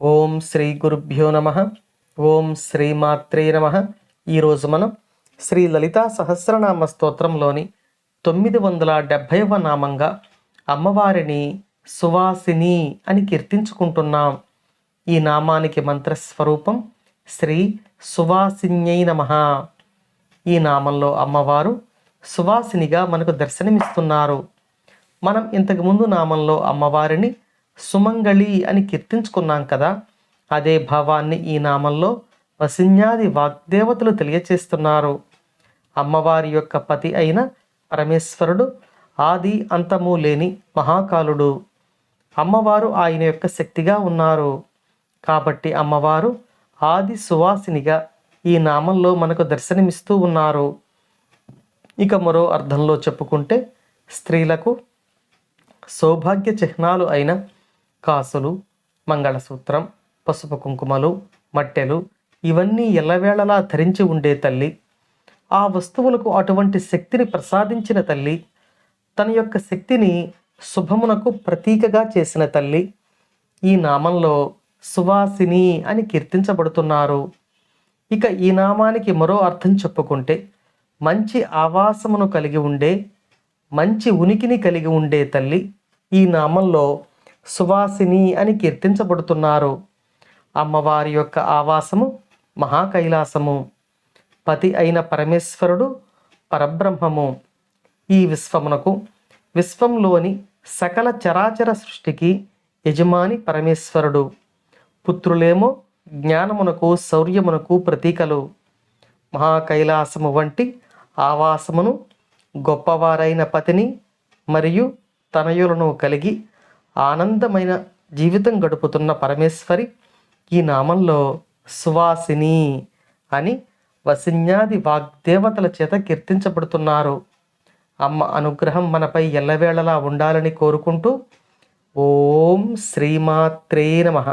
ఓం శ్రీ గురుభ్యో నమ. ఓం శ్రీమాత్రే నమ. ఈరోజు మనం శ్రీ లలితా సహస్రనామ స్తోత్రంలోని 970వ నామంగా అమ్మవారిని సువాసిని అని కీర్తించుకుంటున్నాం. ఈ నామానికి మంత్రస్వరూపం శ్రీ సువాసిన్యై నమః. ఈ నామంలో అమ్మవారు సువాసినిగా మనకు దర్శనమిస్తున్నారు. మనం ఇంతకుముందు నామంలో అమ్మవారిని సుమంగళి అని కీర్తించుకున్నాం కదా. అదే భావాన్ని ఈ నామంలో వసిన్యాది వాగ్దేవతలు తెలియచేస్తున్నారు. అమ్మవారి యొక్క పతి అయిన పరమేశ్వరుడు ఆది అంతము లేని మహాకాలుడు. అమ్మవారు ఆయన యొక్క శక్తిగా ఉన్నారు. కాబట్టి అమ్మవారు ఆది సువాసినిగా ఈ నామంలో మనకు దర్శనమిస్తూ ఉన్నారు. ఇక మరో అర్థంలో చెప్పుకుంటే స్త్రీలకు సౌభాగ్య చిహ్నాలు అయిన కాసులు, మంగళసూత్రం, పసుపు కుంకుమలు, మట్టెలు ఇవన్నీ ఎల్లవేళలా ధరించి ఉండే తల్లి, ఆ వస్తువులకు అటువంటి శక్తిని ప్రసాదించిన తల్లి, తన యొక్క శక్తిని శుభమునకు ప్రతీకగా చేసిన తల్లి ఈ నామంలో సువాసిని అని కీర్తించబడుతున్నారు. ఇక ఈ నామానికి మరో అర్థం చెప్పుకుంటే మంచి ఆవాసమును కలిగి ఉండే, మంచి ఉనికిని కలిగి ఉండే తల్లి ఈ నామంలో సువాసిని అని కీర్తించబడుతున్నారు. అమ్మవారి యొక్క ఆవాసము మహాకైలాసము. పతి అయిన పరమేశ్వరుడు పరబ్రహ్మము. ఈ విశ్వమునకు, విశ్వంలోని సకల చరాచర సృష్టికి యజమాని పరమేశ్వరుడు. పుత్రులేమో జ్ఞానమునకు, శౌర్యమునకు ప్రతీకలు. మహాకైలాసము వంటి ఆవాసమును, గొప్పవారైన పతిని మరియు తనయులను కలిగి ఆనందమైన జీవితం గడుపుతున్న పరమేశ్వరి ఈ నామంలో సువాసిని అని వసిన్యాది వాగ్దేవతల చేత కీర్తించబడుతున్నారు. అమ్మ అనుగ్రహం మనపై ఎల్లవేళలా ఉండాలని కోరుకుంటూ ఓం శ్రీమాత్రే నమః.